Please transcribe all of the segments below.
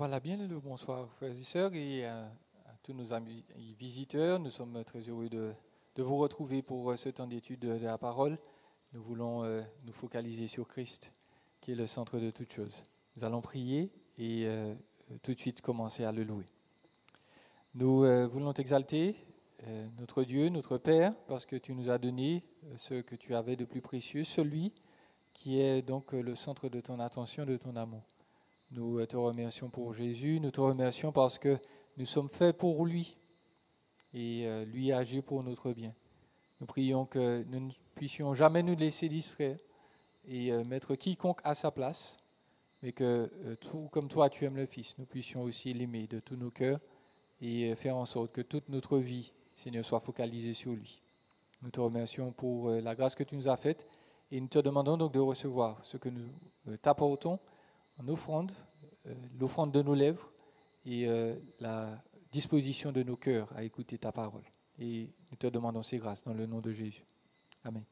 Voilà, bien le bonsoir frères et sœurs et à tous nos amis visiteurs. Nous sommes très heureux de vous retrouver pour ce temps d'étude de la parole. Nous voulons nous focaliser sur Christ, qui est le centre de toutes choses. Nous allons prier et tout de suite commencer à le louer. Nous voulons t'exalter, notre Dieu, notre Père, parce que tu nous as donné ce que tu avais de plus précieux, celui qui est donc le centre de ton attention, de ton amour. Nous te remercions pour Jésus, nous te remercions parce que nous sommes faits pour lui et lui agir pour notre bien. Nous prions que nous ne puissions jamais nous laisser distraire et mettre quiconque à sa place, mais que tout comme toi tu aimes le Fils, nous puissions aussi l'aimer de tous nos cœurs et faire en sorte que toute notre vie, Seigneur, soit focalisée sur lui. Nous te remercions pour la grâce que tu nous as faite et nous te demandons donc de recevoir ce que nous t'apportons en offrande, l'offrande de nos lèvres et la disposition de nos cœurs à écouter ta parole. Et nous te demandons ces grâces dans le nom de Jésus. Amen.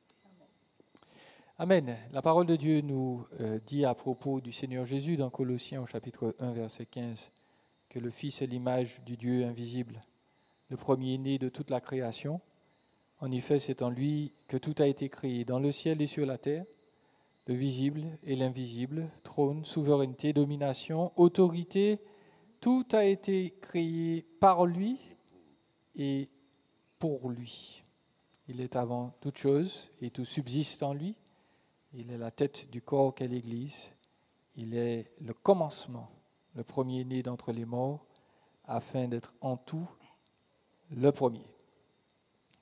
Amen. La parole de Dieu nous dit à propos du Seigneur Jésus dans Colossiens au chapitre 1, verset 15, que le Fils est l'image du Dieu invisible, le premier-né de toute la création. En effet, c'est en lui que tout a été créé, dans le ciel et sur la terre, le visible et l'invisible, trône, souveraineté, domination, autorité, tout a été créé par lui et pour lui. Il est avant toute chose et tout subsiste en lui. Il est la tête du corps qu'est l'Église. Il est le commencement, le premier-né d'entre les morts, afin d'être en tout le premier.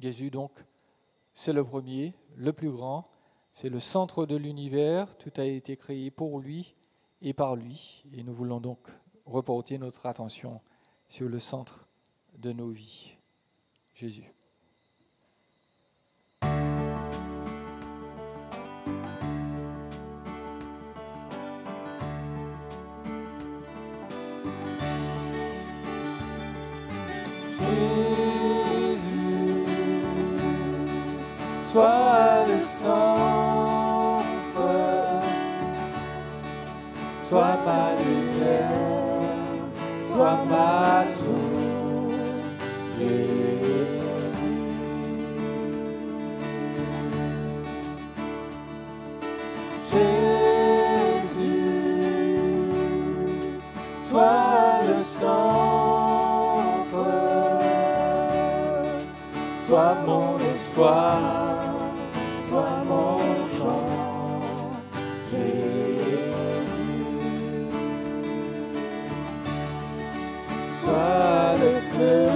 Jésus donc, c'est le premier, le plus grand. C'est le centre de l'univers, tout a été créé pour lui et par lui. Et nous voulons donc reporter notre attention sur le centre de nos vies, Jésus. Jésus, sois le centre, sois ma lumière, sois ma source, Jésus. Jésus, sois le centre, sois mon espoir, sois mon chant, Jésus. Sois le feu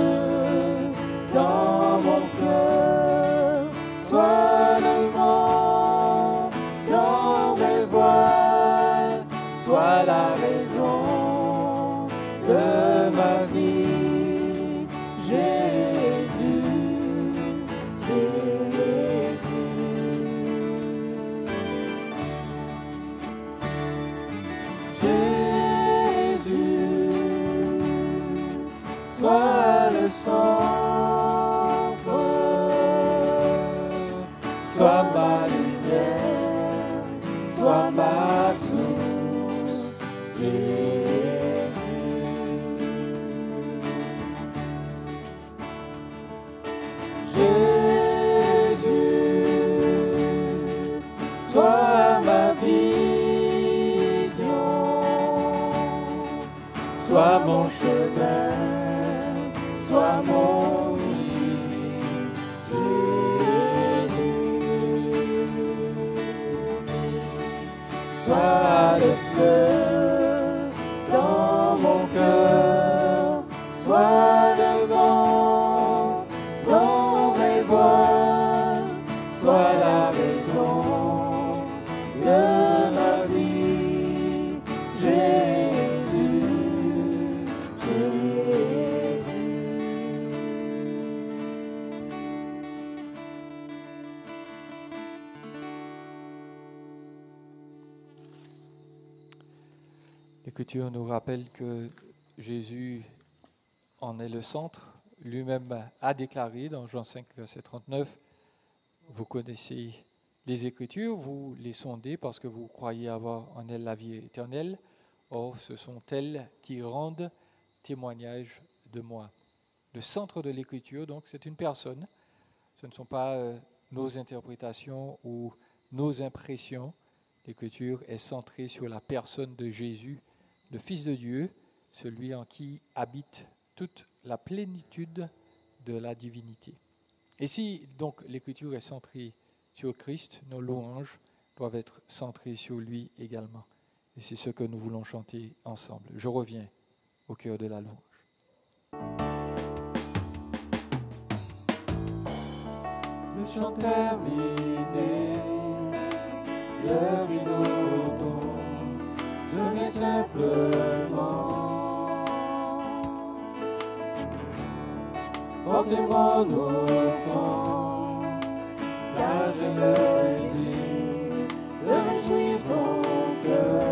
dans mon cœur, sois le vent dans mes voiles, sois la raison de ma vie, Jésus, sois le centre, sois ma lumière, sois ma source, Jésus. Jésus, sois ma vision, sois mon chemin, sois mon lit, Jésus. Sois le feu dans mon cœur, sois le vent dans mes voiles, sois la raison de ma vie, Jésus, Jésus. L'Écriture nous rappelle que Jésus en est le centre. Lui-même a déclaré dans Jean 5, verset 39, vous connaissez les Écritures, vous les sondez parce que vous croyez avoir en elles la vie éternelle. Or, ce sont elles qui rendent témoignage de moi. Le centre de l'Écriture, donc, c'est une personne. Ce ne sont pas nos interprétations ou nos impressions. L'Écriture est centrée sur la personne de Jésus, le Fils de Dieu, celui en qui habite toute la plénitude de la divinité. Et si donc l'Écriture est centrée sur Christ, nos louanges doivent être centrées sur lui également. Et c'est ce que nous voulons chanter ensemble. Je reviens au cœur de la louange. Le chant terminé, le rideau tombe, je viens simplement porter mon enfant, car je le désire, de réjouir ton cœur.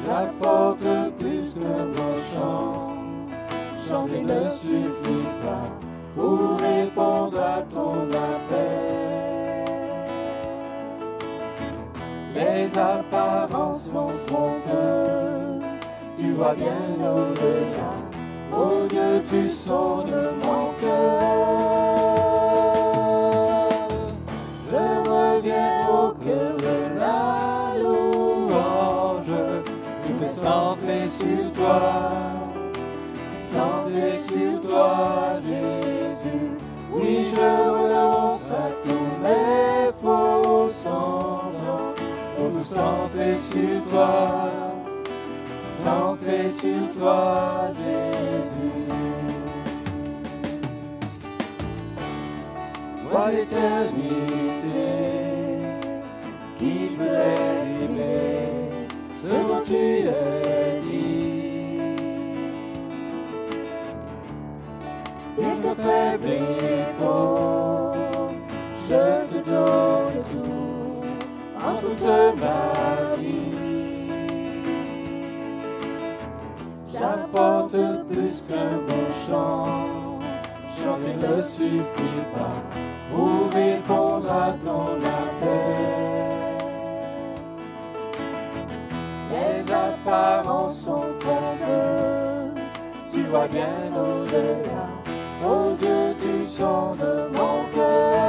J'apporte plus que mon chant, chanter ne suffit pas pour répondre à ton appel. Les apparences sont trompeuses, tu vois bien au-delà. Oh Dieu, tu sondes mon cœur. Je reviens au cœur de la louange, tout est centré sur toi, centré sur toi, Jésus. Oui, je renonce à tous mes faux semblants, pour tout centré sur toi, centré sur toi, Jésus. Vois l'éternité qui peut exprimer ce dont tu es dit. Bien que faible et pauvre, je te donne tout en toute ma vie. J'apporte plus que mon chant, chanter ne suffit pas pour répondre à ton appel. Les apparences sont trompeuses, tu vois bien au-delà. Oh Dieu, tu sondes mon cœur.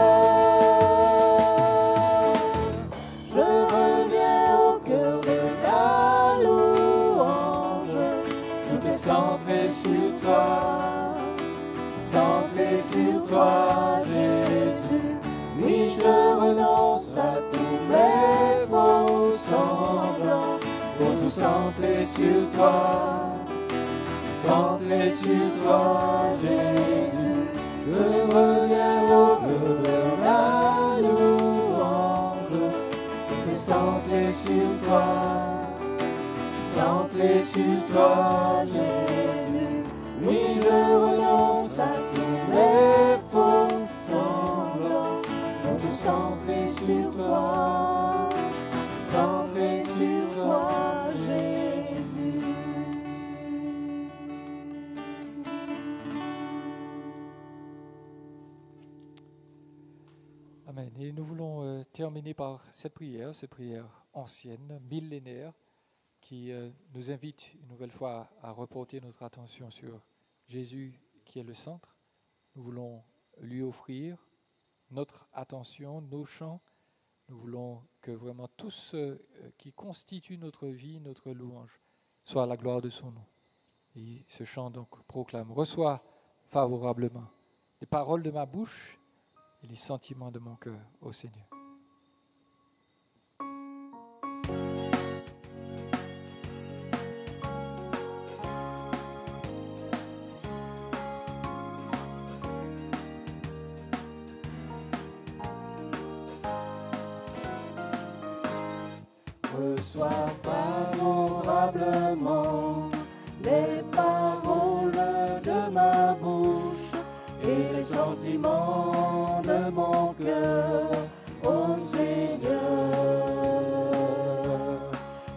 Je reviens au cœur de la louange, tout est centré sur toi, centré sur toi, Jésus. Oui, je renonce à tous mes faux semblants, pour tout centrer sur toi, centré sur toi, Jésus. Je reviens au cœur de la louange, tout est centré sur toi, centré sur toi, Jésus. Oui, je renonce à tous mes faux semblants, pour tout centrer sur toi, centré sur toi, Jésus. Amen. Et nous voulons terminer par cette prière ancienne, millénaire, qui nous invite une nouvelle fois à reporter notre attention sur Jésus qui est le centre. Nous voulons lui offrir notre attention, nos chants. Nous voulons que vraiment tout ce qui constitue notre vie, notre louange, soit à la gloire de son nom. Et ce chant donc proclame: reçois favorablement les paroles de ma bouche et les sentiments de mon cœur, ô Seigneur. Reçois favorablement les paroles de ma bouche et les sentiments de mon cœur, ô Seigneur.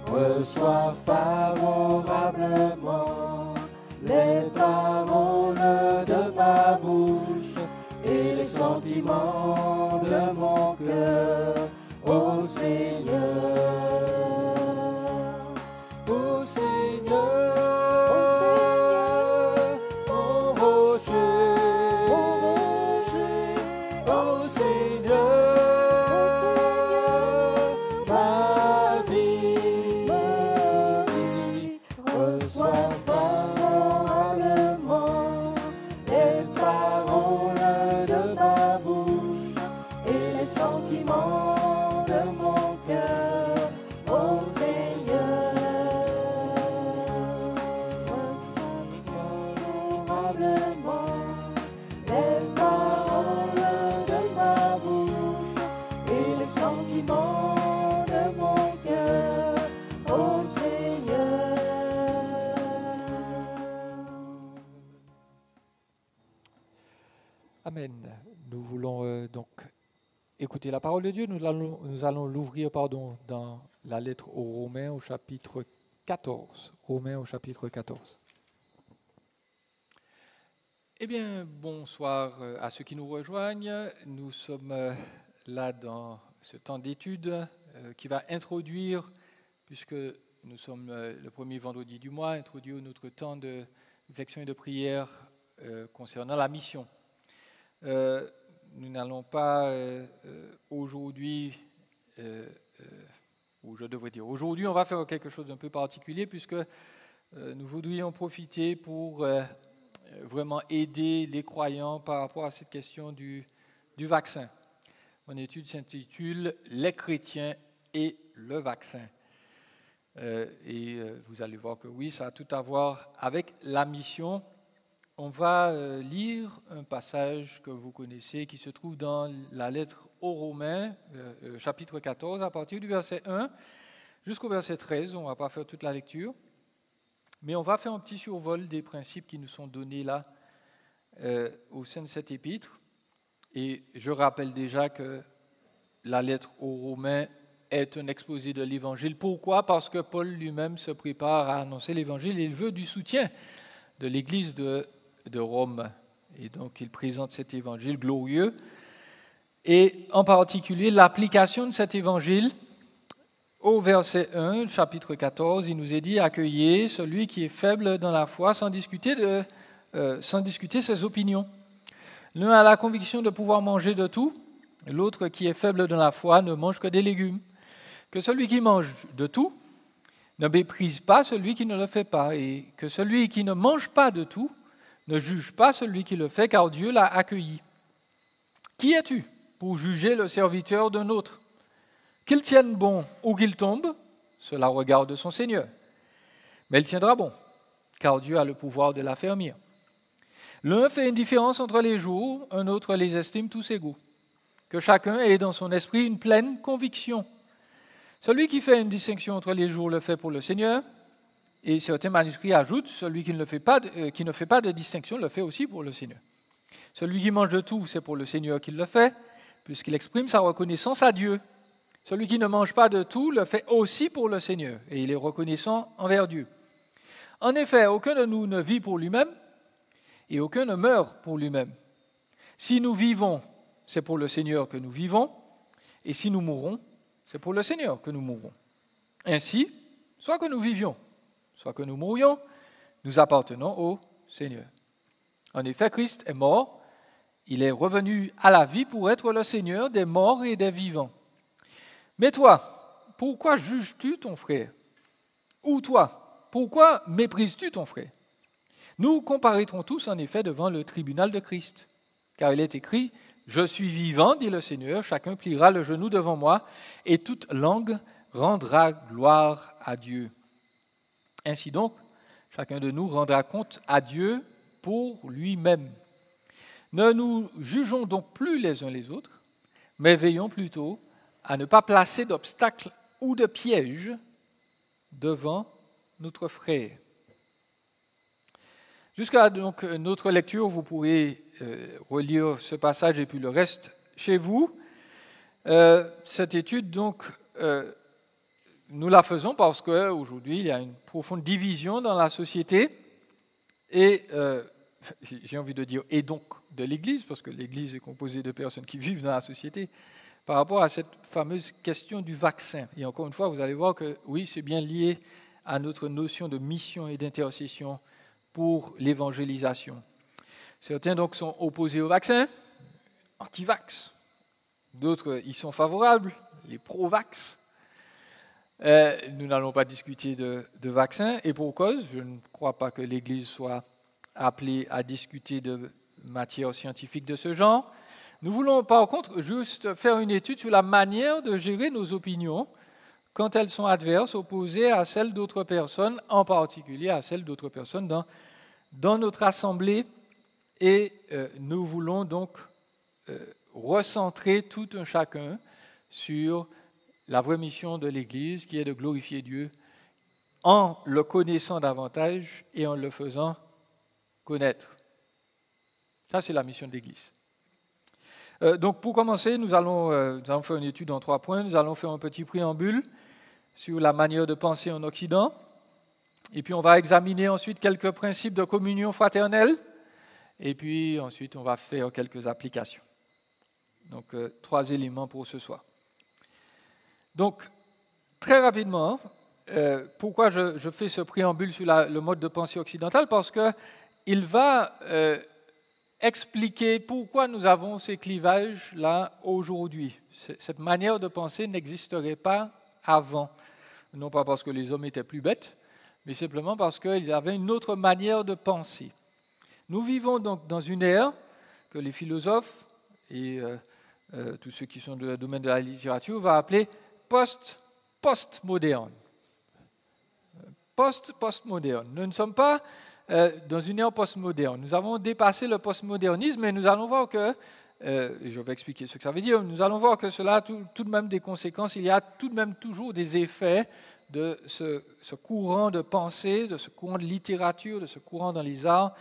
Reçois favorablement les paroles de ma bouche et les sentiments de mon cœur, ô Seigneur. Seigneur, mon rocher, ô Seigneur, ma vie, reçois favorablement les paroles de ma bouche et les sentiments de mon cœur, ô Seigneur. Reçois favorablement les paroles de ma bouche et les sentiments de mon cœur, ô Seigneur. Amen. Nous voulons donc écouter la parole de Dieu. Nous allons l'ouvrir dans la lettre aux Romains au chapitre 14. Romains au chapitre 14. Eh bien, bonsoir à ceux qui nous rejoignent. Nous sommes là dans ce temps d'étude qui va introduire, puisque nous sommes le premier vendredi du mois, introduire notre temps de réflexion et de prière concernant la mission. Nous n'allons pas aujourd'hui, ou je devrais dire aujourd'hui, on va faire quelque chose d'un peu particulier puisque nous voudrions profiter pour vraiment aider les croyants par rapport à cette question du vaccin. Mon étude s'intitule « Les chrétiens et le vaccin ». Et vous allez voir que oui, ça a tout à voir avec la mission. On va lire un passage que vous connaissez qui se trouve dans la lettre aux Romains, chapitre 14, à partir du verset 1 jusqu'au verset 13. On ne va pas faire toute la lecture, mais on va faire un petit survol des principes qui nous sont donnés là au sein de cette épître. Et je rappelle déjà que la lettre aux Romains est un exposé de l'Évangile. Pourquoi ? Parce que Paul lui-même se prépare à annoncer l'Évangile et il veut du soutien de l'Église de Rome. Et donc, il présente cet évangile glorieux. Et en particulier, l'application de cet évangile au verset 1, chapitre 14, il nous est dit « Accueillez celui qui est faible dans la foi sans discuter ses opinions. L'un a la conviction de pouvoir manger de tout, l'autre qui est faible dans la foi ne mange que des légumes. Que celui qui mange de tout ne méprise pas celui qui ne le fait pas, et que celui qui ne mange pas de tout ne juge pas celui qui le fait, car Dieu l'a accueilli. Qui es-tu pour juger le serviteur d'un autre ? Qu'il tienne bon ou qu'il tombe, cela regarde son Seigneur. Mais il tiendra bon, car Dieu a le pouvoir de l'affermir. L'un fait une différence entre les jours, un autre les estime tous égaux. Que chacun ait dans son esprit une pleine conviction. Celui qui fait une distinction entre les jours le fait pour le Seigneur, et certains manuscrits ajoutent, celui qui ne fait pas de distinction le fait aussi pour le Seigneur. Celui qui mange de tout, c'est pour le Seigneur qu'il le fait, puisqu'il exprime sa reconnaissance à Dieu. Celui qui ne mange pas de tout le fait aussi pour le Seigneur, et il est reconnaissant envers Dieu. En effet, aucun de nous ne vit pour lui-même, et aucun ne meurt pour lui-même. Si nous vivons, c'est pour le Seigneur que nous vivons, et si nous mourons, c'est pour le Seigneur que nous mourrons. Ainsi, soit que nous vivions, soit que nous mourions, nous appartenons au Seigneur. En effet, Christ est mort, il est revenu à la vie pour être le Seigneur des morts et des vivants. Mais toi, pourquoi juges-tu ton frère ? Ou toi, pourquoi méprises-tu ton frère ? Nous comparaîtrons tous en effet devant le tribunal de Christ. Car il est écrit, « Je suis vivant, dit le Seigneur, chacun pliera le genou devant moi, et toute langue rendra gloire à Dieu. » Ainsi donc, chacun de nous rendra compte à Dieu pour lui-même. Ne nous jugeons donc plus les uns les autres, mais veillons plutôt à ne pas placer d'obstacles ou de pièges devant notre frère. Jusqu'à donc notre lecture, vous pourrez relire ce passage et puis le reste chez vous. Cette étude, donc, nous la faisons parce qu'aujourd'hui, il y a une profonde division dans la société et, j'ai envie de dire, et donc de l'Église, parce que l'Église est composée de personnes qui vivent dans la société, par rapport à cette fameuse question du vaccin. Et encore une fois, vous allez voir que oui, c'est bien lié à notre notion de mission et d'intercession pour l'évangélisation. Certains donc sont opposés au vaccin, anti-vax. D'autres y sont favorables, les pro-vax. Nous n'allons pas discuter de vaccins, et pour cause, je ne crois pas que l'Église soit appelée à discuter de matières scientifiques de ce genre. Nous voulons par contre juste faire une étude sur la manière de gérer nos opinions quand elles sont adverses, opposées à celles d'autres personnes, en particulier à celles d'autres personnes dans notre assemblée. Et nous voulons donc recentrer tout un chacun sur la vraie mission de l'Église, qui est de glorifier Dieu en le connaissant davantage et en le faisant connaître. Ça, c'est la mission de l'Église. Donc, pour commencer, nous allons faire une étude en 3 points. Nous allons faire un petit préambule sur la manière de penser en Occident. Et puis, on va examiner ensuite quelques principes de communion fraternelle. Et puis, ensuite, on va faire quelques applications. Donc, 3 éléments pour ce soir. Donc, très rapidement, pourquoi je fais ce préambule sur le mode de pensée occidental? Parce qu'il va expliquer pourquoi nous avons ces clivages-là aujourd'hui. Cette manière de penser n'existerait pas avant. Non pas parce que les hommes étaient plus bêtes, mais simplement parce qu'ils avaient une autre manière de penser. Nous vivons donc dans une ère que les philosophes et tous ceux qui sont dans le domaine de la littérature vont appeler post-moderne. Post-moderne. Nous ne sommes pas dans une ère post-moderne. Nous avons dépassé le postmodernisme, et nous allons voir que, et je vais expliquer ce que ça veut dire, nous allons voir que cela a tout de même des conséquences. Il y a tout de même toujours des effets de ce courant de pensée, de ce courant de littérature, de ce courant dans les arts,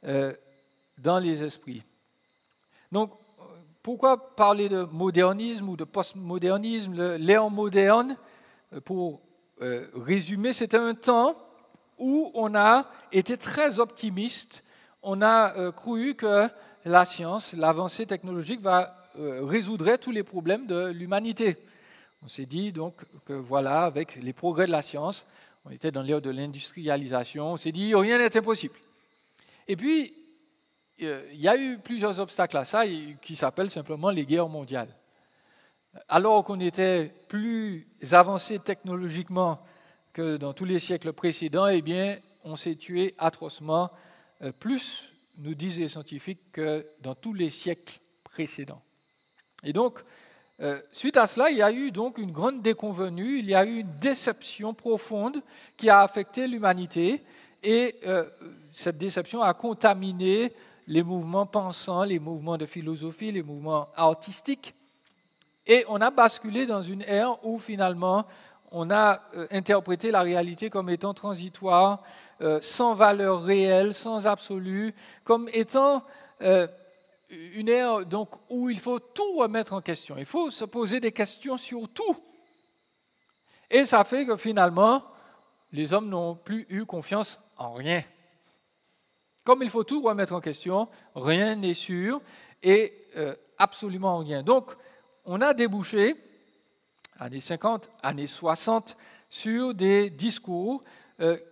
dans les esprits. Donc, pourquoi parler de modernisme ou de postmodernisme? L'ère moderne, pour résumer, c'était un temps où on a été très optimiste. On a cru que la science, l'avancée technologique résoudrait tous les problèmes de l'humanité. On s'est dit donc que voilà, avec les progrès de la science, on était dans l'ère de l'industrialisation, on s'est dit rien n'est impossible. Et puis, il y a eu plusieurs obstacles à ça qui s'appellent simplement les guerres mondiales. Alors qu'on était plus avancé technologiquement que dans tous les siècles précédents, eh bien, on s'est tué atrocement, plus, nous disent les scientifiques, que dans tous les siècles précédents. Et donc, suite à cela, il y a eu donc une grande déconvenue, il y a eu une déception profonde qui a affecté l'humanité, et cette déception a contaminé les mouvements pensants, les mouvements de philosophie, les mouvements artistiques, et on a basculé dans une ère où finalement on a interprété la réalité comme étant transitoire, sans valeur réelle, sans absolu, comme étant une ère donc, où il faut tout remettre en question. Il faut se poser des questions sur tout. Et ça fait que finalement, les hommes n'ont plus eu confiance en rien. Comme il faut tout remettre en question, rien n'est sûr et absolument rien. Donc, on a débouché années 50, années 60, sur des discours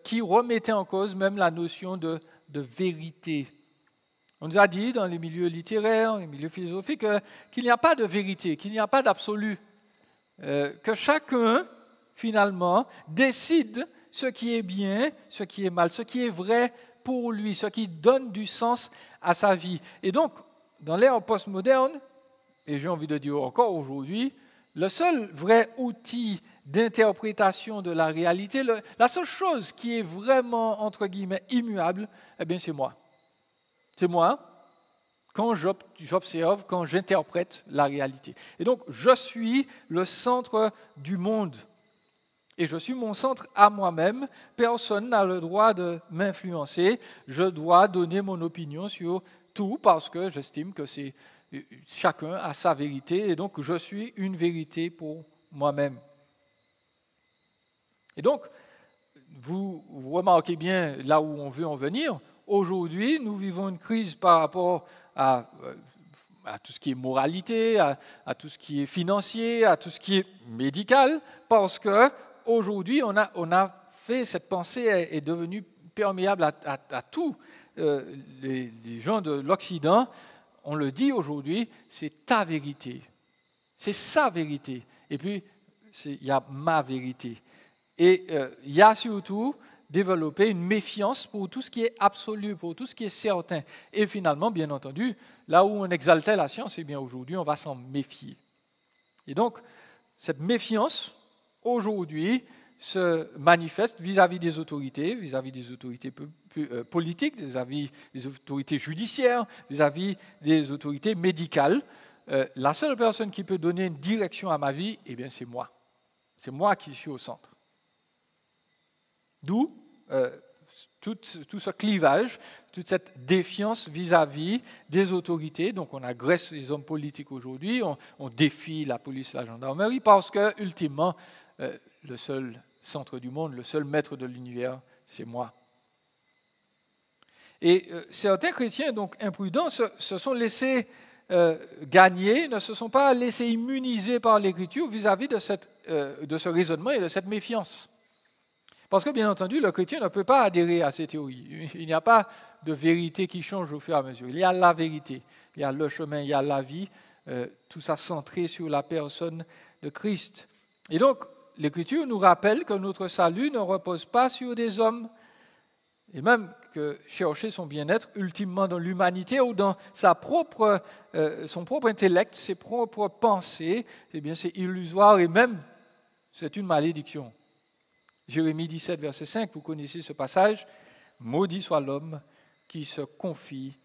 qui remettaient en cause même la notion de vérité. On nous a dit dans les milieux littéraires, les milieux philosophiques, qu'il n'y a pas de vérité, qu'il n'y a pas d'absolu, que chacun, finalement, décide ce qui est bien, ce qui est mal, ce qui est vrai pour lui, ce qui donne du sens à sa vie. Et donc, dans l'ère postmoderne, et j'ai envie de dire encore aujourd'hui, le seul vrai outil d'interprétation de la réalité, la seule chose qui est vraiment, entre guillemets, immuable, eh bien, c'est moi. C'est moi, quand j'observe, quand j'interprète la réalité. Et donc, je suis le centre du monde. Et je suis mon centre à moi-même. Personne n'a le droit de m'influencer. Je dois donner mon opinion sur tout parce que j'estime que chacun a sa vérité. Et donc, je suis une vérité pour moi-même. Et donc, vous remarquez bien là où on veut en venir. Aujourd'hui, nous vivons une crise par rapport à tout ce qui est moralité, à tout ce qui est financier, à tout ce qui est médical, parce qu'aujourd'hui, on a cette pensée est devenue perméable à tous les gens de l'Occident. On le dit aujourd'hui, c'est ta vérité. C'est sa vérité. Et puis, il y a ma vérité. Et il y a surtout développé une méfiance pour tout ce qui est absolu, pour tout ce qui est certain. Et finalement, bien entendu, là où on exaltait la science, eh bien aujourd'hui, on va s'en méfier. Et donc, cette méfiance, aujourd'hui, se manifeste vis-à-vis des autorités politiques, vis-à-vis des autorités judiciaires, vis-à-vis des autorités médicales. La seule personne qui peut donner une direction à ma vie, eh bien, c'est moi. C'est moi qui suis au centre. D'où tout ce clivage, toute cette défiance vis-à-vis des autorités. Donc on agresse les hommes politiques aujourd'hui, on défie la police et la gendarmerie parce que, ultimement, le seul centre du monde, le seul maître de l'univers, c'est moi. Et certains chrétiens, donc imprudents, se sont laissés gagner, ne se sont pas laissés immuniser par l'Écriture vis-à-vis de ce raisonnement et de cette méfiance. Parce que, bien entendu, le chrétien ne peut pas adhérer à ces théories. Il n'y a pas de vérité qui change au fur et à mesure. Il y a la vérité, il y a le chemin, il y a la vie, tout ça centré sur la personne de Christ. Et donc, l'Écriture nous rappelle que notre salut ne repose pas sur des hommes, et même que chercher son bien-être ultimement dans l'humanité ou dans son propre intellect, ses propres pensées, eh bien c'est illusoire et même c'est une malédiction. Jérémie 17, verset 5, vous connaissez ce passage. « Maudit soit l'homme qui se confie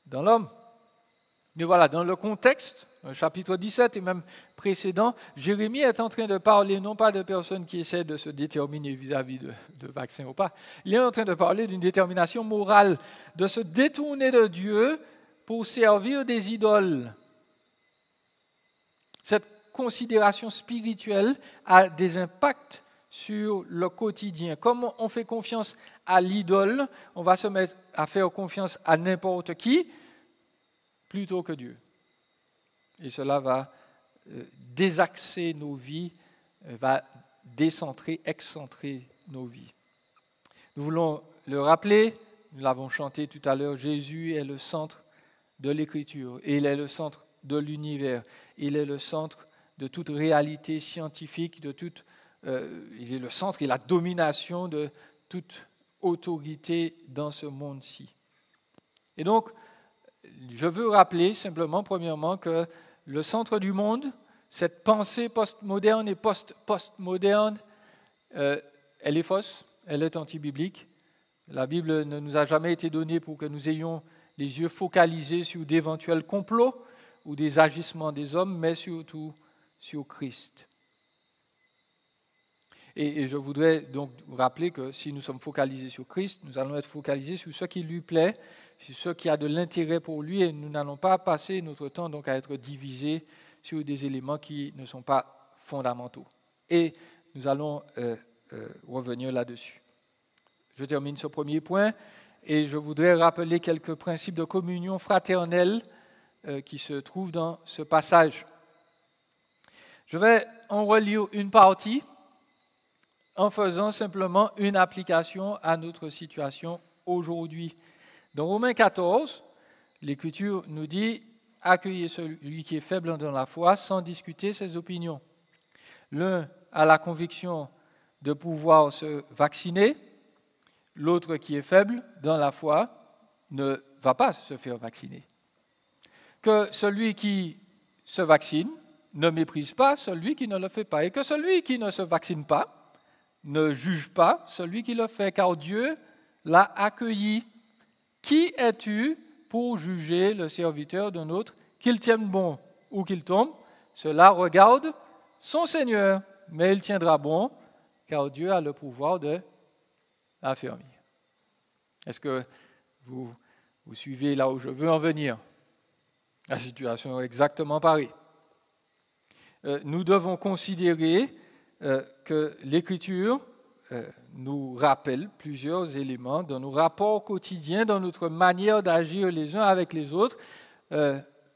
dans l'homme ». Mais voilà, dans le contexte, chapitre 17 et même précédent, Jérémie est en train de parler non pas de personnes qui essaient de se déterminer vis-à-vis de vaccins ou pas, il est en train de parler d'une détermination morale, de se détourner de Dieu pour servir des idoles. Cette considération spirituelle a des impacts sur le quotidien. Comme on fait confiance à l'idole, on va se mettre à faire confiance à n'importe qui plutôt que Dieu. Et cela va désaxer nos vies, va décentrer, excentrer nos vies. Nous voulons le rappeler, nous l'avons chanté tout à l'heure, Jésus est le centre de l'Écriture, et il est le centre de l'univers, il est le centre de toute réalité scientifique, il est le centre et la domination de toute autorité dans ce monde-ci. Et donc, je veux rappeler simplement, premièrement, que le centre du monde, cette pensée postmoderne et postmoderne, elle est fausse, elle est anti-biblique. La Bible ne nous a jamais été donnée pour que nous ayons les yeux focalisés sur d'éventuels complots ou des agissements des hommes, mais surtout sur Christ. Et je voudrais donc rappeler que si nous sommes focalisés sur Christ, nous allons être focalisés sur ce qui lui plaît, sur ce qui a de l'intérêt pour lui, et nous n'allons pas passer notre temps donc à être divisés sur des éléments qui ne sont pas fondamentaux. Et nous allons revenir là-dessus. Je termine ce premier point et je voudrais rappeler quelques principes de communion fraternelle qui se trouvent dans ce passage. Je vais en relire une partie en faisant simplement une application à notre situation aujourd'hui. Dans Romains 14, l'Écriture nous dit « Accueillez celui qui est faible dans la foi sans discuter ses opinions. » L'un a la conviction de pouvoir se vacciner, l'autre qui est faible dans la foi ne va pas se faire vacciner. Que celui qui se vaccine ne méprise pas celui qui ne le fait pas, et que celui qui ne se vaccine pas ne juge pas celui qui le fait, car Dieu l'a accueilli. Qui es-tu pour juger le serviteur d'un autre, qu'il tienne bon ou qu'il tombe? Cela regarde son Seigneur, mais il tiendra bon, car Dieu a le pouvoir de l'affermir. Est-ce que vous suivez là où je veux en venir? La situation est exactement pareille. Nous devons considérer que l'Écriture nous rappelle plusieurs éléments dans nos rapports quotidiens, dans notre manière d'agir les uns avec les autres.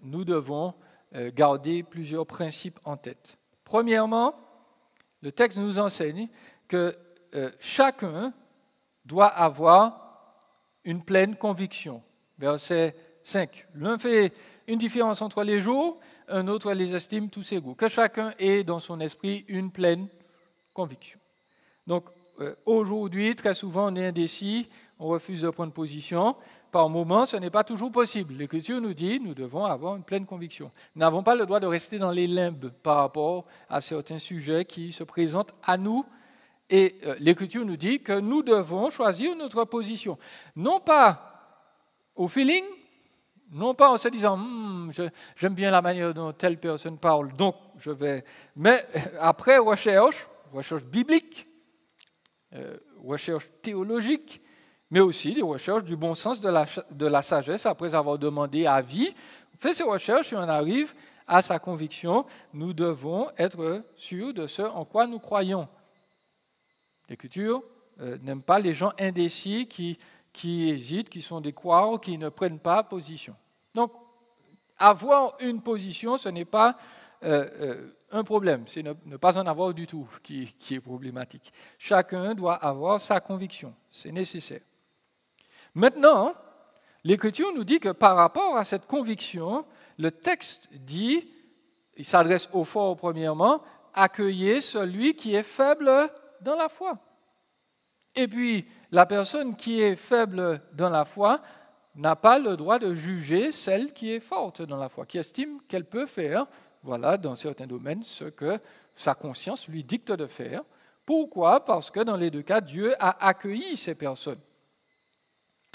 Nous devons garder plusieurs principes en tête. Premièrement, le texte nous enseigne que chacun doit avoir une pleine conviction. Verset 5. L'un fait une différence entre les jours, un autre les estime tous égaux. Que chacun ait dans son esprit une pleine conviction. Donc, aujourd'hui, très souvent, on est indécis, on refuse de prendre position. Par moments, ce n'est pas toujours possible. L'Écriture nous dit nous devons avoir une pleine conviction. Nous n'avons pas le droit de rester dans les limbes par rapport à certains sujets qui se présentent à nous. Et l'Écriture nous dit que nous devons choisir notre position. Non pas au feeling, non pas en se disant j'aime bien la manière dont telle personne parle, donc je vais. Mais après recherche biblique, recherche théologique, mais aussi des recherches du bon sens de la sagesse après avoir demandé avis. On fait ces recherches et on arrive à sa conviction. Nous devons être sûrs de ce en quoi nous croyons. L'Écriture n'aime pas les gens indécis qui hésitent, qui sont des croyants, qui ne prennent pas position. Donc, avoir une position, ce n'est pas un problème, c'est ne pas en avoir du tout qui est problématique. Chacun doit avoir sa conviction, c'est nécessaire. Maintenant, l'Écriture nous dit que par rapport à cette conviction, le texte dit, il s'adresse au fort premièrement, accueillez celui qui est faible dans la foi. Et puis, la personne qui est faible dans la foi n'a pas le droit de juger celle qui est forte dans la foi, qui estime qu'elle peut faire, voilà, dans certains domaines, ce que sa conscience lui dicte de faire. Pourquoi ? Parce que dans les deux cas, Dieu a accueilli ces personnes.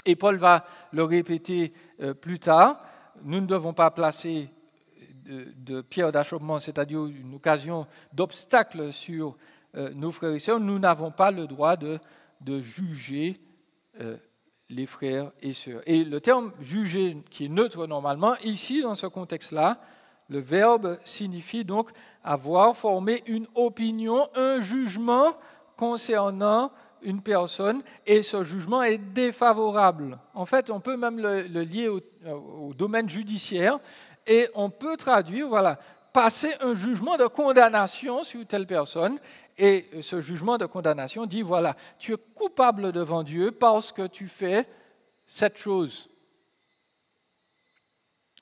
Et Paul va le répéter plus tard, nous ne devons pas placer de pierre d'achoppement, c'est-à-dire une occasion d'obstacle sur nos frères et sœurs. Nous n'avons pas le droit de juger les frères et sœurs. Et le terme « juger » qui est neutre normalement, ici, dans ce contexte-là, le verbe signifie donc avoir formé une opinion, un jugement concernant une personne, et ce jugement est défavorable. En fait, on peut même le lier au domaine judiciaire, et on peut traduire, voilà, passer un jugement de condamnation sur telle personne, et ce jugement de condamnation dit, voilà, tu es coupable devant Dieu parce que tu fais cette chose.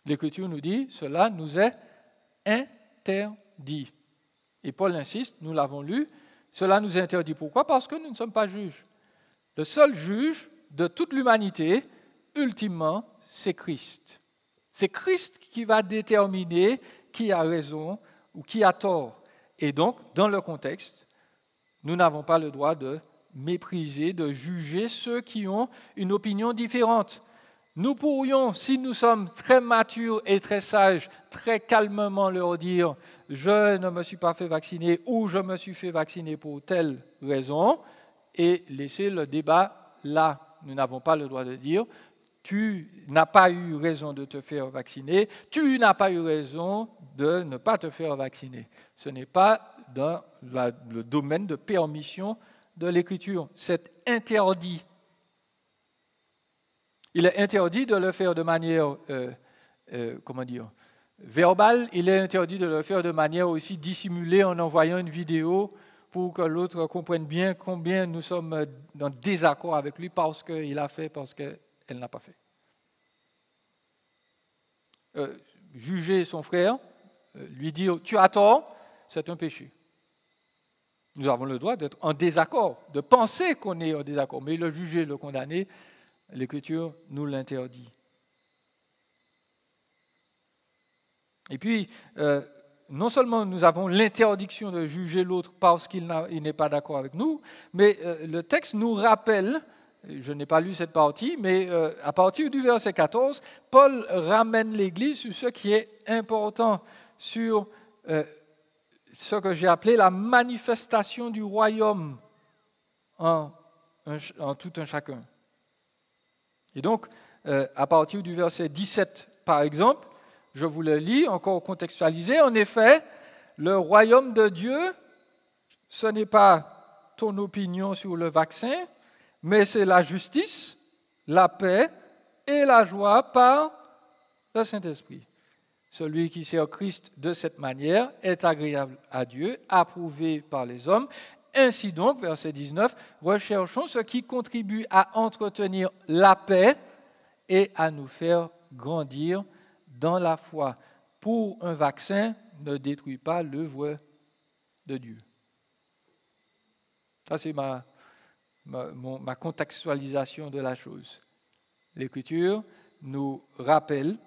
L'Écriture nous dit, cela nous est interdit. Et Paul insiste, nous l'avons lu, cela nous est interdit. Pourquoi ? Parce que nous ne sommes pas juges. Le seul juge de toute l'humanité, ultimement, c'est Christ. C'est Christ qui va déterminer qui a raison ou qui a tort. Et donc, dans le contexte, nous n'avons pas le droit de mépriser, de juger ceux qui ont une opinion différente. Nous pourrions, si nous sommes très matures et très sages, très calmement leur dire « je ne me suis pas fait vacciner » ou « je me suis fait vacciner pour telle raison » et laisser le débat là. Nous n'avons pas le droit de dire « tu n'as pas eu raison de te faire vacciner, tu n'as pas eu raison de ne pas te faire vacciner ». Ce n'est pas dans le domaine de permission de l'Écriture, c'est interdit. Il est interdit de le faire de manière, verbale, il est interdit de le faire de manière aussi dissimulée en envoyant une vidéo pour que l'autre comprenne bien combien nous sommes en désaccord avec lui parce qu'il a fait, parce qu'elle n'a pas fait. Juger son frère, lui dire « tu as tort », c'est un péché. Nous avons le droit d'être en désaccord, de penser qu'on est en désaccord, mais le juger, le condamner, l'Écriture nous l'interdit. Et puis, non seulement nous avons l'interdiction de juger l'autre parce qu'il n'est pas d'accord avec nous, mais le texte nous rappelle, je n'ai pas lu cette partie, mais à partir du verset 14, Paul ramène l'Église sur ce qui est important, sur ce que j'ai appelé la manifestation du royaume en tout un chacun. Et donc, à partir du verset 17, par exemple, je vous le lis, encore contextualisé. En effet, le royaume de Dieu, ce n'est pas ton opinion sur le vaccin, mais c'est la justice, la paix et la joie par le Saint-Esprit. Celui qui sert Christ de cette manière est agréable à Dieu, approuvé par les hommes, Ainsi donc, verset 19, recherchons ce qui contribue à entretenir la paix et à nous faire grandir dans la foi. Pour un vaccin, ne détruit pas l'œuvre de Dieu. Ça, c'est ma contextualisation de la chose. L'Écriture nous rappelle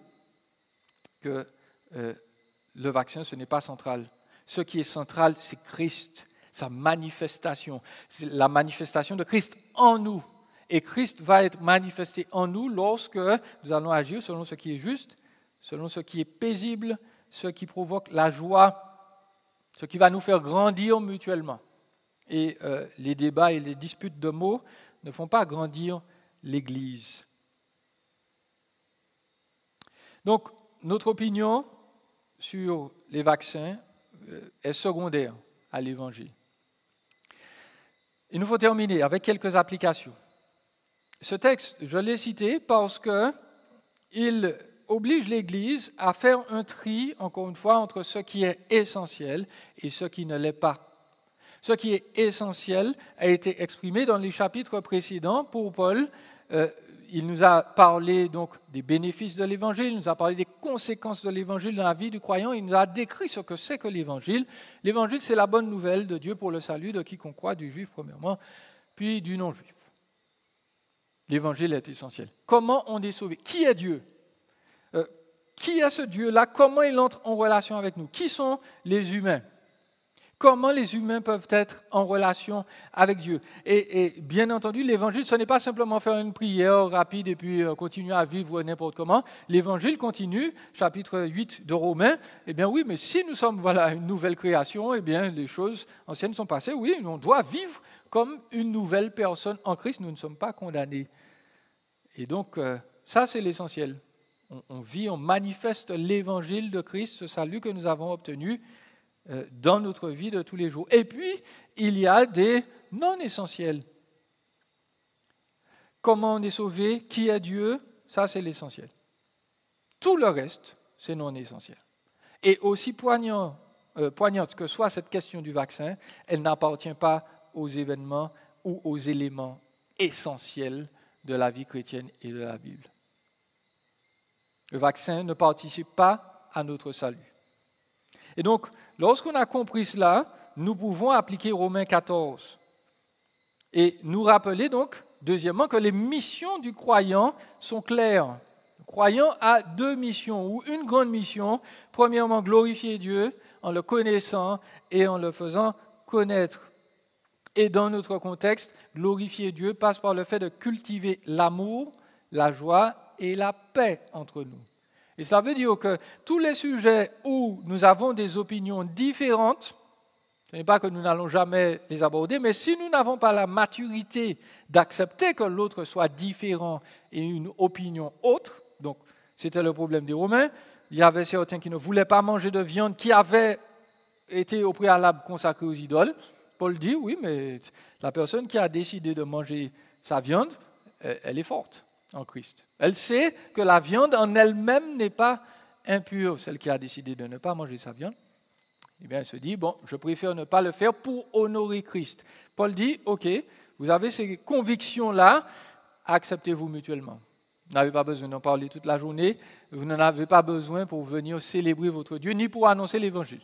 que le vaccin, ce n'est pas central. Ce qui est central, c'est Christ, sa manifestation. C'est la manifestation de Christ en nous. Et Christ va être manifesté en nous lorsque nous allons agir selon ce qui est juste, selon ce qui est paisible, ce qui provoque la joie, ce qui va nous faire grandir mutuellement. Et les débats et les disputes de mots ne font pas grandir l'Église. Donc, notre opinion sur les vaccins est secondaire à l'Évangile. Il nous faut terminer avec quelques applications. Ce texte, je l'ai cité parce qu'il oblige l'Église à faire un tri, encore une fois, entre ce qui est essentiel et ce qui ne l'est pas. Ce qui est essentiel a été exprimé dans les chapitres précédents pour Paul. Il nous a parlé donc des bénéfices de l'Évangile, il nous a parlé des conséquences de l'Évangile dans la vie du croyant, il nous a décrit ce que c'est que l'Évangile. L'Évangile, c'est la bonne nouvelle de Dieu pour le salut de quiconque croit, du juif premièrement, puis du non-juif. L'Évangile est essentiel. Comment on est sauvé? Qui est Dieu? Qui est ce Dieu-là? Comment il entre en relation avec nous? Qui sont les humains? Comment les humains peuvent être en relation avec Dieu? Et bien entendu, l'Évangile, ce n'est pas simplement faire une prière rapide et puis continuer à vivre n'importe comment. L'Évangile continue, chapitre 8 de Romains. Eh bien oui, mais si nous sommes une nouvelle création, eh bien les choses anciennes sont passées. Oui, on doit vivre comme une nouvelle personne en Christ. Nous ne sommes pas condamnés. Et donc, ça c'est l'essentiel. On vit, on manifeste l'Évangile de Christ, ce salut que nous avons obtenu dans notre vie de tous les jours. Et puis, il y a des non-essentiels. Comment on est sauvé? Qui est Dieu? Ça, c'est l'essentiel. Tout le reste, c'est non-essentiel. Et aussi poignante que soit cette question du vaccin, elle n'appartient pas aux événements ou aux éléments essentiels de la vie chrétienne et de la Bible. Le vaccin ne participe pas à notre salut. Et donc, lorsqu'on a compris cela, nous pouvons appliquer Romains 14 et nous rappeler donc, deuxièmement, que les missions du croyant sont claires. Le croyant a deux missions, ou une grande mission. Premièrement, glorifier Dieu en le connaissant et en le faisant connaître. Et dans notre contexte, glorifier Dieu passe par le fait de cultiver l'amour, la joie et la paix entre nous. Et cela veut dire que tous les sujets où nous avons des opinions différentes, ce n'est pas que nous n'allons jamais les aborder, mais si nous n'avons pas la maturité d'accepter que l'autre soit différent et une opinion autre, donc c'était le problème des Romains, il y avait certains qui ne voulaient pas manger de viande, qui avaient été au préalable consacrés aux idoles. Paul dit, oui, mais la personne qui a décidé de manger sa viande, elle est forte en Christ. Elle sait que la viande en elle-même n'est pas impure. Celle qui a décidé de ne pas manger sa viande, eh bien, elle se dit, bon, je préfère ne pas le faire pour honorer Christ. Paul dit, ok, vous avez ces convictions-là, acceptez-vous mutuellement. Vous n'avez pas besoin d'en parler toute la journée, vous n'en avez pas besoin pour venir célébrer votre Dieu, ni pour annoncer l'Évangile.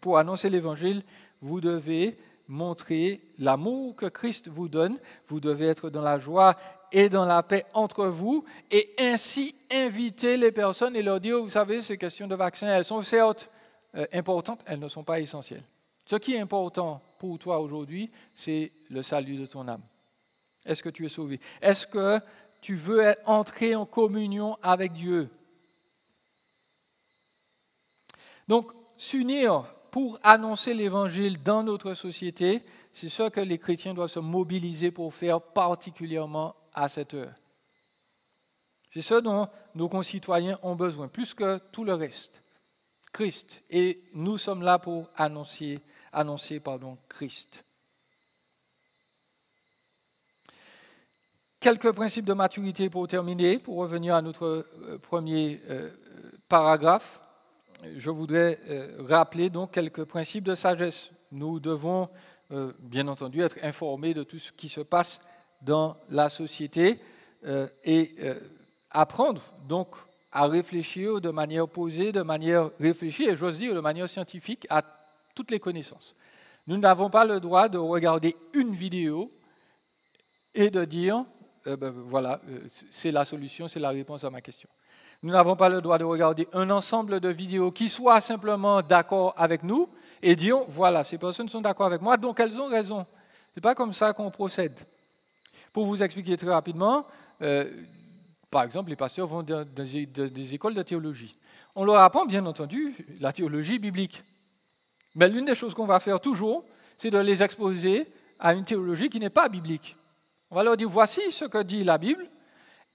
Pour annoncer l'Évangile, vous devez montrer l'amour que Christ vous donne, vous devez être dans la joie et dans la paix entre vous, et ainsi inviter les personnes et leur dire, vous savez, ces questions de vaccin, elles sont certes importantes, elles ne sont pas essentielles. Ce qui est important pour toi aujourd'hui, c'est le salut de ton âme. Est-ce que tu es sauvé? Est-ce que tu veux entrer en communion avec Dieu? Donc, s'unir pour annoncer l'Évangile dans notre société, c'est ce que les chrétiens doivent se mobiliser pour faire particulièrement à cette heure. C'est ce dont nos concitoyens ont besoin, plus que tout le reste. Christ. Et nous sommes là pour annoncer Christ. Quelques principes de maturité pour terminer, pour revenir à notre premier paragraphe. Je voudrais rappeler donc quelques principes de sagesse. Nous devons bien entendu, être informés de tout ce qui se passe dans la société et apprendre donc à réfléchir de manière posée, de manière réfléchie et j'ose dire de manière scientifique à toutes les connaissances. Nous n'avons pas le droit de regarder une vidéo et de dire voilà, c'est la solution, c'est la réponse à ma question. Nous n'avons pas le droit de regarder un ensemble de vidéos qui soient simplement d'accord avec nous et dire voilà, ces personnes sont d'accord avec moi, donc elles ont raison. Ce n'est pas comme ça qu'on procède. Pour vous expliquer très rapidement, par exemple, les pasteurs vont dans des écoles de théologie. On leur apprend, bien entendu, la théologie biblique. Mais l'une des choses qu'on va faire toujours, c'est de les exposer à une théologie qui n'est pas biblique. On va leur dire, voici ce que dit la Bible,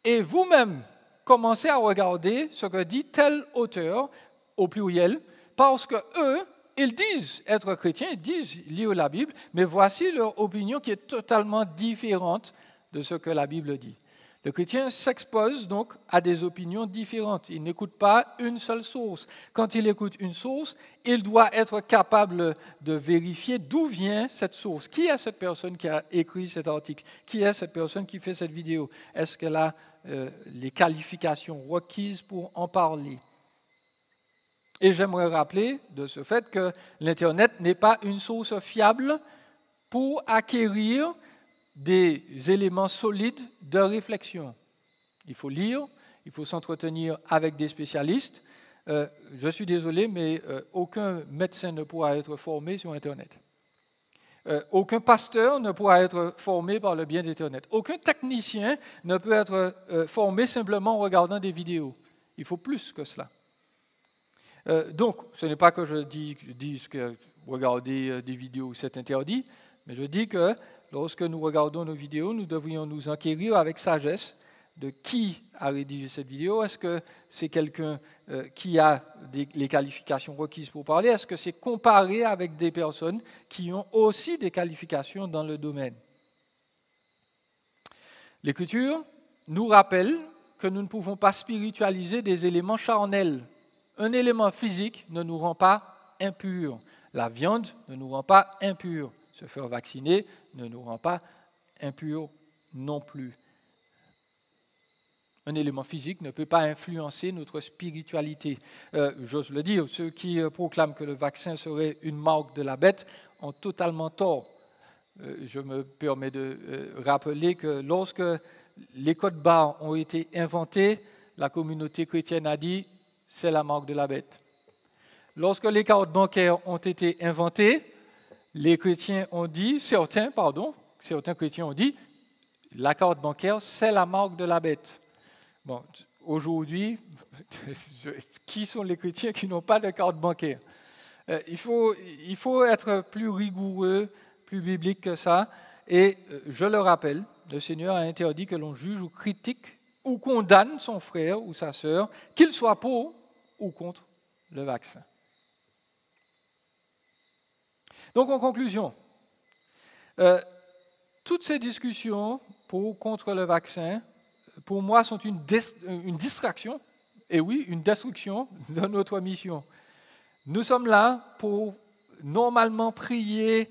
et vous-même, commencez à regarder ce que dit tel auteur, au pluriel, parce que eux, ils disent être chrétiens, ils disent lire la Bible, mais voici leur opinion qui est totalement différente de ce que la Bible dit. Le chrétien s'expose donc à des opinions différentes. Il n'écoute pas une seule source. Quand il écoute une source, il doit être capable de vérifier d'où vient cette source. Qui est cette personne qui a écrit cet article? Qui est cette personne qui fait cette vidéo? Est-ce qu'elle a les qualifications requises pour en parler? Et j'aimerais rappeler de ce fait que l'Internet n'est pas une source fiable pour acquérir des éléments solides de réflexion. Il faut lire, il faut s'entretenir avec des spécialistes. Je suis désolé, mais aucun médecin ne pourra être formé sur Internet. Aucun pasteur ne pourra être formé par le biais d'Internet. Aucun technicien ne peut être formé simplement en regardant des vidéos. Il faut plus que cela. Donc, ce n'est pas que je dis que regarder des vidéos, c'est interdit, mais je dis que lorsque nous regardons nos vidéos, nous devrions nous enquérir avec sagesse de qui a rédigé cette vidéo. Est-ce que c'est quelqu'un qui a les qualifications requises pour parler? Est-ce que c'est comparé avec des personnes qui ont aussi des qualifications dans le domaine? L'Écriture nous rappelle que nous ne pouvons pas spiritualiser des éléments charnels. Un élément physique ne nous rend pas impurs. La viande ne nous rend pas impurs. Se faire vacciner ne nous rend pas impurs non plus. Un élément physique ne peut pas influencer notre spiritualité. J'ose le dire, ceux qui proclament que le vaccin serait une marque de la bête ont totalement tort. Je me permets de rappeler que lorsque les codes barres ont été inventés, la communauté chrétienne a dit « c'est la marque de la bête ». Lorsque les cartes bancaires ont été inventées, les chrétiens ont dit, certains chrétiens ont dit, la carte bancaire, c'est la marque de la bête. Bon, aujourd'hui, qui sont les chrétiens qui n'ont pas de carte bancaire? Il faut être plus rigoureux, plus biblique que ça. Et je le rappelle, le Seigneur a interdit que l'on juge ou critique ou condamne son frère ou sa sœur, qu'il soit pour ou contre le vaccin. Donc, en conclusion, toutes ces discussions pour ou contre le vaccin, pour moi, sont une distraction, et oui, une destruction de notre mission. Nous sommes là pour normalement prier,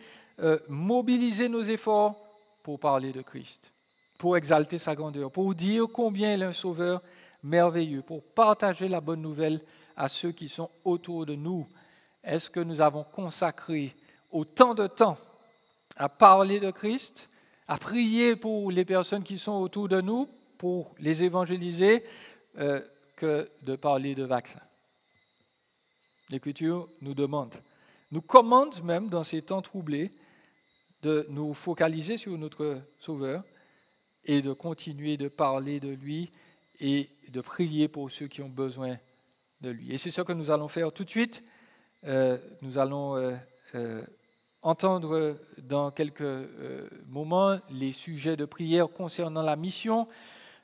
mobiliser nos efforts pour parler de Christ, pour exalter sa grandeur, pour dire combien il est un sauveur merveilleux, pour partager la bonne nouvelle à ceux qui sont autour de nous. Est-ce que nous avons consacré autant de temps à parler de Christ, à prier pour les personnes qui sont autour de nous, pour les évangéliser, que de parler de vaccin? L'Écriture nous demande, nous commande même dans ces temps troublés, de nous focaliser sur notre Sauveur et de continuer de parler de lui et de prier pour ceux qui ont besoin de lui. Et c'est ce que nous allons faire tout de suite. Nous allons entendre dans quelques moments les sujets de prière concernant la mission.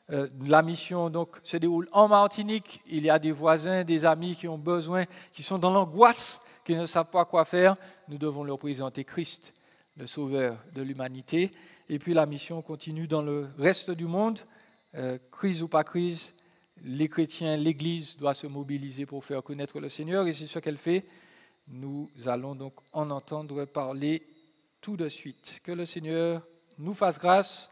La mission donc se déroule en Martinique. Il y a des voisins, des amis qui ont besoin, qui sont dans l'angoisse, qui ne savent pas quoi faire. Nous devons leur présenter Christ, le Sauveur de l'humanité. Et puis la mission continue dans le reste du monde. Crise ou pas crise, les chrétiens, l'Église doit se mobiliser pour faire connaître le Seigneur. Et c'est ce qu'elle fait. Nous allons donc en entendre parler tout de suite. Que le Seigneur nous fasse grâce.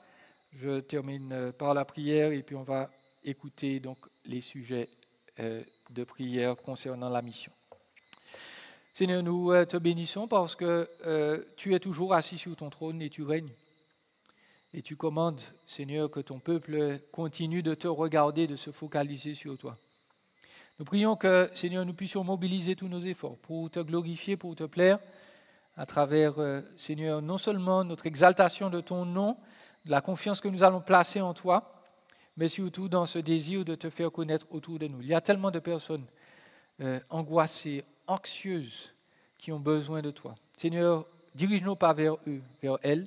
Je termine par la prière et puis on va écouter donc les sujets de prière concernant la mission. Seigneur, nous te bénissons parce que tu es toujours assis sur ton trône et tu règnes. Et tu commandes, Seigneur, que ton peuple continue de te regarder, de se focaliser sur toi. Nous prions que, Seigneur, nous puissions mobiliser tous nos efforts pour te glorifier, pour te plaire, à travers, Seigneur, non seulement notre exaltation de ton nom, de la confiance que nous allons placer en toi, mais surtout dans ce désir de te faire connaître autour de nous. Il y a tellement de personnes angoissées, anxieuses, qui ont besoin de toi. Seigneur, dirige-nous pas vers eux, vers elles.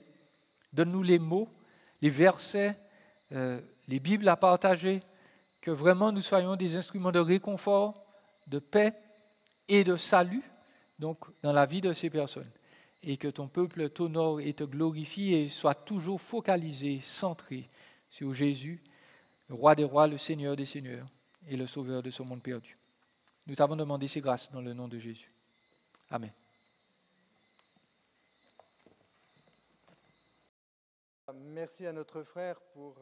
Donne-nous les mots, les versets, les Bibles à partager, que vraiment nous soyons des instruments de réconfort, de paix et de salut, donc dans la vie de ces personnes. Et que ton peuple t'honore et te glorifie et soit toujours focalisé, centré sur Jésus, le roi des rois, le Seigneur des seigneurs et le sauveur de ce monde perdu. Nous t'avons demandé ces grâces dans le nom de Jésus. Amen. Merci à notre frère pour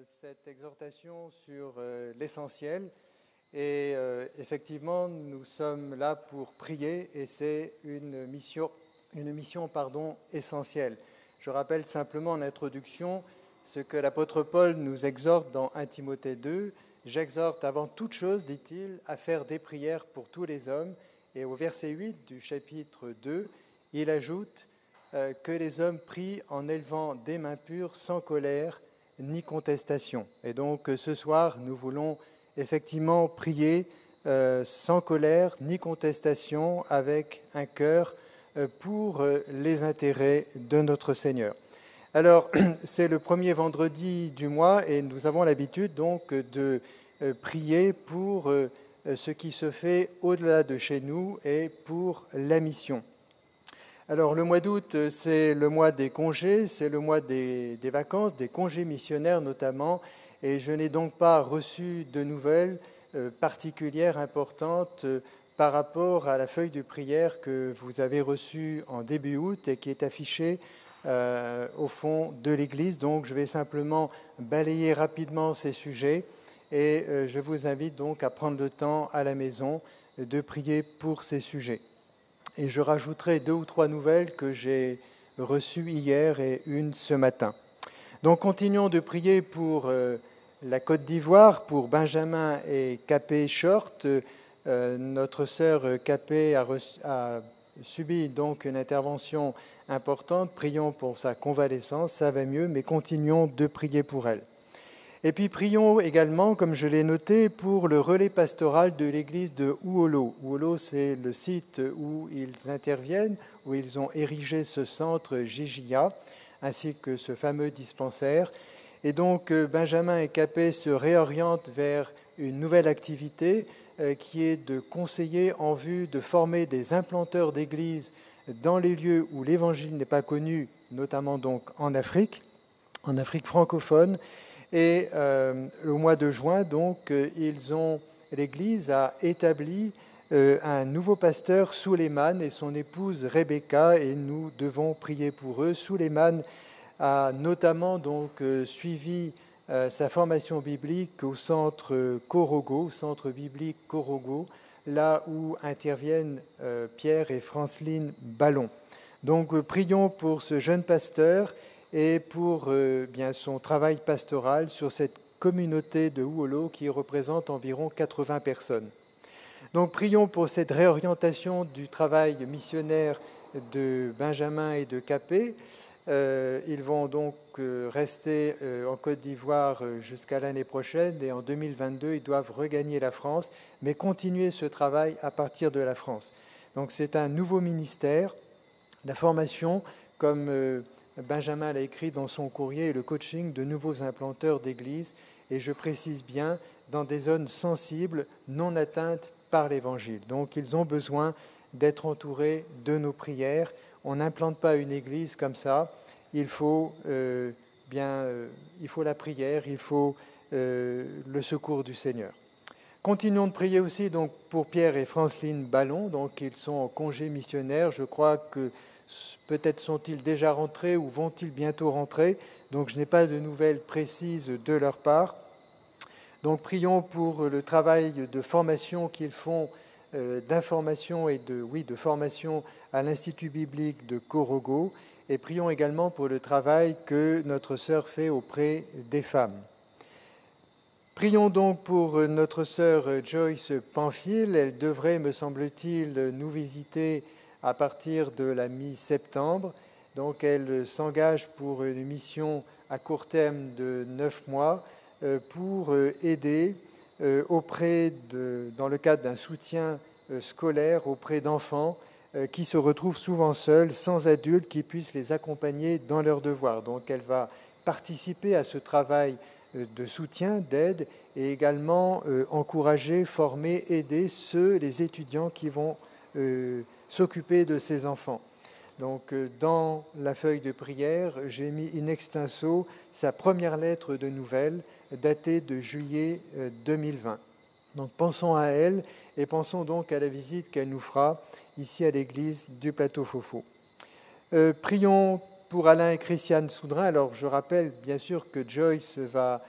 cette exhortation sur l'essentiel. Et effectivement, nous sommes là pour prier et c'est une mission essentielle. Je rappelle simplement en introduction ce que l'apôtre Paul nous exhorte dans 1 Timothée 2. « J'exhorte avant toute chose, dit-il, à faire des prières pour tous les hommes. » Et au verset 8 du chapitre 2, il ajoute que les hommes prient en élevant des mains pures, sans colère ni contestation. Et donc ce soir, nous voulons effectivement prier sans colère ni contestation, avec un cœur pour les intérêts de notre Seigneur. Alors, c'est le premier vendredi du mois et nous avons l'habitude donc de prier pour ce qui se fait au-delà de chez nous et pour la mission. Alors, le mois d'août, c'est le mois des congés, c'est le mois des vacances, des congés missionnaires notamment, et je n'ai donc pas reçu de nouvelles particulières, importantes, par rapport à la feuille de prière que vous avez reçue en début août et qui est affichée au fond de l'Église. Donc, je vais simplement balayer rapidement ces sujets et je vous invite donc à prendre le temps à la maison de prier pour ces sujets. Et je rajouterai 2 ou 3 nouvelles que j'ai reçues hier et une ce matin. Donc, continuons de prier pour la Côte d'Ivoire, pour Benjamin et Capé Short. Notre sœur Capé a subi donc une intervention importante. Prions pour sa convalescence, ça va mieux, mais continuons de prier pour elle. Et puis prions également, comme je l'ai noté, pour le relais pastoral de l'église de Ouolo. Ouolo, c'est le site où ils interviennent, où ils ont érigé ce centre JJA, ainsi que ce fameux dispensaire. Et donc, Benjamin et Capé se réorientent vers une nouvelle activité qui est de conseiller en vue de former des implanteurs d'églises dans les lieux où l'évangile n'est pas connu, notamment donc en Afrique francophone. Et au mois de juin, donc, l'Église a établi un nouveau pasteur, Souleymane, et son épouse Rebecca, et nous devons prier pour eux. Souleymane a notamment donc suivi sa formation biblique au centre Korogo, au centre biblique Korogo, là où interviennent Pierre et Franceline Ballon. Donc prions pour ce jeune pasteur et pour bien son travail pastoral sur cette communauté de Ouolo qui représente environ 80 personnes. Donc prions pour cette réorientation du travail missionnaire de Benjamin et de Capé. Ils vont donc rester en Côte d'Ivoire jusqu'à l'année prochaine et en 2022, ils doivent regagner la France, mais continuer ce travail à partir de la France. Donc c'est un nouveau ministère. La formation, comme Benjamin l'a écrit dans son courrier, et le coaching de nouveaux implanteurs d'églises, et je précise bien, dans des zones sensibles, non atteintes par l'Évangile. Donc ils ont besoin d'être entourés de nos prières. On n'implante pas une église comme ça. Il faut la prière, il faut le secours du Seigneur. Continuons de prier aussi donc pour Pierre et Franceline Ballon. Donc ils sont en congé missionnaire. Je crois que Peut-être sont-ils déjà rentrés ou vont-ils bientôt rentrer. Donc je n'ai pas de nouvelles précises de leur part. Donc prions pour le travail de formation qu'ils font, d'information et de formation à l'Institut biblique de Corogo. Et prions également pour le travail que notre sœur fait auprès des femmes. Prions donc pour notre sœur Joyce Pamphile. Elle devrait, me semble-t-il, nous visiter à partir de la mi-septembre. Donc elle s'engage pour une mission à court terme de 9 mois pour aider dans le cadre d'un soutien scolaire auprès d'enfants qui se retrouvent souvent seuls, sans adultes qui puissent les accompagner dans leurs devoirs. Donc elle va participer à ce travail de soutien, d'aide, et également encourager, former, aider les étudiants qui vont s'occuper de ces enfants. Donc dans la feuille de prière, j'ai mis in extenso sa première lettre de nouvelles datée de juillet 2020. Donc pensons à elle et pensons donc à la visite qu'elle nous fera ici à l'église du Plateau Fofo. Prions pour Alain et Christiane Soudrin. Alors je rappelle bien sûr que Joyce va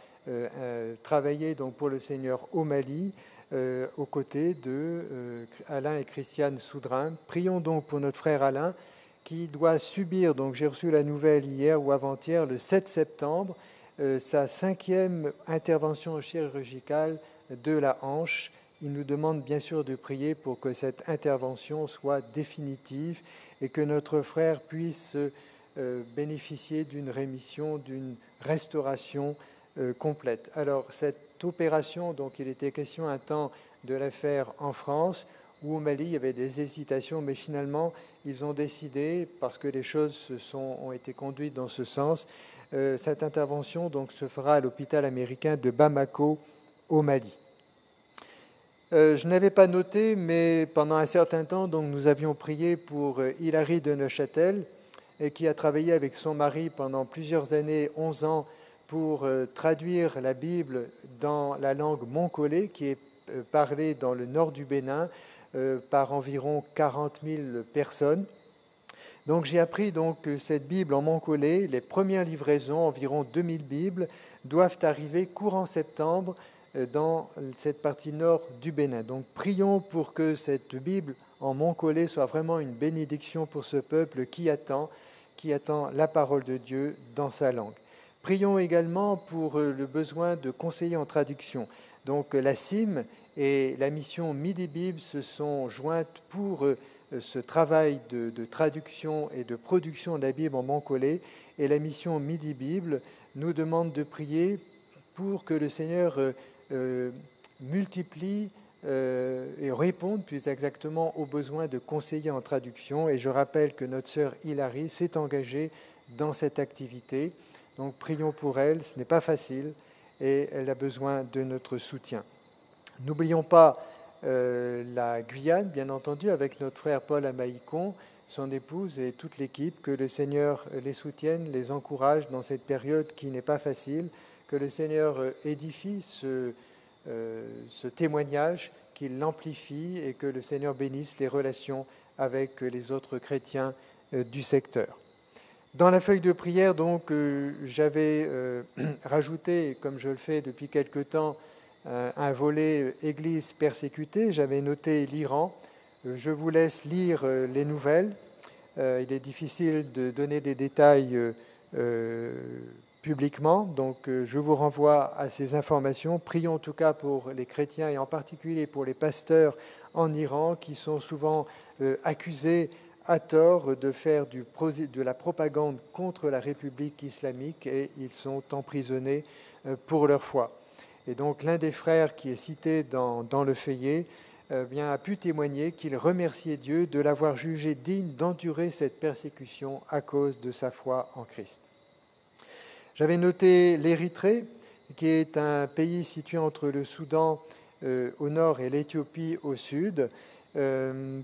travailler donc pour le Seigneur au Mali aux côtés de Alain et Christiane Soudrin. Prions donc pour notre frère Alain qui doit subir, donc j'ai reçu la nouvelle hier ou avant-hier, le 7 septembre, sa 5e intervention chirurgicale de la hanche. Il nous demande bien sûr de prier pour que cette intervention soit définitive et que notre frère puisse bénéficier d'une rémission, d'une restauration complète. Alors cette opération, donc il était question un temps de la faire en France ou au Mali, il y avait des hésitations, mais finalement ils ont décidé, parce que les choses ont été conduites dans ce sens, cette intervention donc se fera à l'hôpital américain de Bamako au Mali. Je n'avais pas noté, mais pendant un certain temps, donc, nous avions prié pour Hilary de Neuchâtel, qui a travaillé avec son mari pendant plusieurs années, 11 ans, pour traduire la Bible dans la langue mongolais, qui est parlée dans le nord du Bénin par environ 40 000 personnes. Donc j'ai appris donc, que cette Bible en mongolais, les premières livraisons, environ 2000 Bibles, doivent arriver courant septembre dans cette partie nord du Bénin. Donc prions pour que cette Bible en mongolais soit vraiment une bénédiction pour ce peuple qui attend la parole de Dieu dans sa langue. Prions également pour le besoin de conseillers en traduction. Donc la CIM et la mission Midi Bible se sont jointes pour ce travail de traduction et de production de la Bible en mongolais. Et la mission Midi Bible nous demande de prier pour que le Seigneur multiplie et réponde plus exactement aux besoins de conseillers en traduction. Et je rappelle que notre sœur Hilary s'est engagée dans cette activité. Donc prions pour elle, ce n'est pas facile et elle a besoin de notre soutien. N'oublions pas la Guyane, bien entendu, avec notre frère Paul Amaïcon, son épouse et toute l'équipe, que le Seigneur les soutienne, les encourage dans cette période qui n'est pas facile, que le Seigneur édifie ce témoignage, qu'il l'amplifie et que le Seigneur bénisse les relations avec les autres chrétiens du secteur. Dans la feuille de prière, donc, j'avais rajouté, comme je le fais depuis quelque temps, un volet Église persécutée. J'avais noté l'Iran. Je vous laisse lire les nouvelles. Il est difficile de donner des détails publiquement, donc je vous renvoie à ces informations. Prions en tout cas pour les chrétiens et en particulier pour les pasteurs en Iran qui sont souvent accusés à tort de faire de la propagande contre la République islamique et ils sont emprisonnés pour leur foi. Et donc l'un des frères qui est cité dans le feuillet a pu témoigner qu'il remerciait Dieu de l'avoir jugé digne d'endurer cette persécution à cause de sa foi en Christ. J'avais noté l'Érythrée, qui est un pays situé entre le Soudan au nord et l'Éthiopie au sud.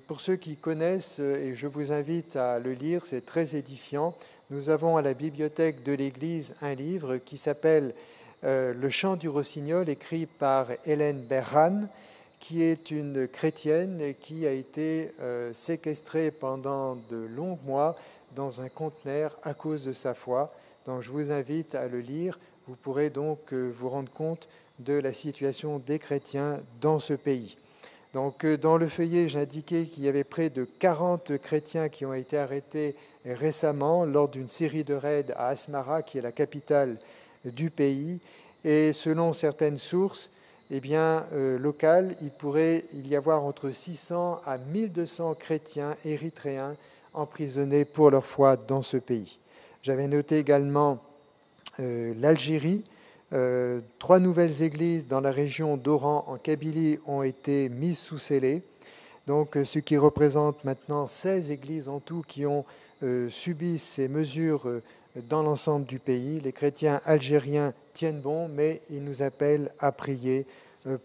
Pour ceux qui connaissent, et je vous invite à le lire, c'est très édifiant. Nous avons à la bibliothèque de l'Église un livre qui s'appelle « Le chant du rossignol », écrit par Hélène Berhan, qui est une chrétienne et qui a été séquestrée pendant de longs mois dans un conteneur à cause de sa foi. Donc je vous invite à le lire. Vous pourrez donc vous rendre compte de la situation des chrétiens dans ce pays. Donc dans le feuillet, j'indiquais qu'il y avait près de 40 chrétiens qui ont été arrêtés récemment lors d'une série de raids à Asmara, qui est la capitale du pays. Et selon certaines sources locales, il pourrait y avoir entre 600 à 1200 chrétiens érythréens emprisonnés pour leur foi dans ce pays. J'avais noté également l'Algérie. 3 nouvelles églises dans la région d'Oran, en Kabylie, ont été mises sous scellé. Donc, ce qui représente maintenant 16 églises en tout qui ont subi ces mesures dans l'ensemble du pays. Les chrétiens algériens tiennent bon, mais ils nous appellent à prier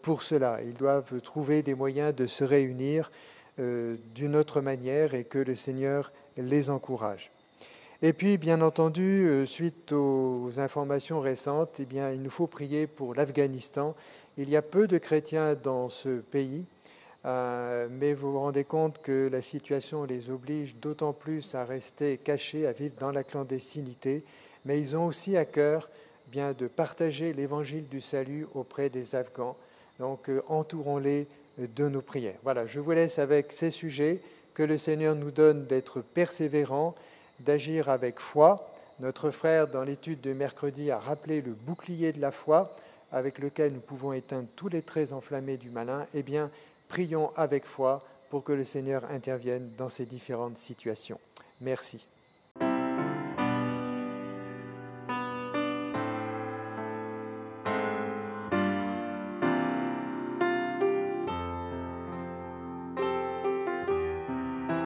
pour cela. Ils doivent trouver des moyens de se réunir d'une autre manière et que le Seigneur les encourage. Et puis, bien entendu, suite aux informations récentes, il nous faut prier pour l'Afghanistan. Il y a peu de chrétiens dans ce pays, mais vous vous rendez compte que la situation les oblige d'autant plus à rester cachés, à vivre dans la clandestinité. Mais ils ont aussi à cœur de partager l'évangile du salut auprès des Afghans. Donc, entourons-les de nos prières. Voilà, je vous laisse avec ces sujets. Que le Seigneur nous donne d'être persévérants, d'agir avec foi. Notre frère, dans l'étude de mercredi, a rappelé le bouclier de la foi avec lequel nous pouvons éteindre tous les traits enflammés du malin. Eh bien, prions avec foi pour que le Seigneur intervienne dans ces différentes situations. Merci.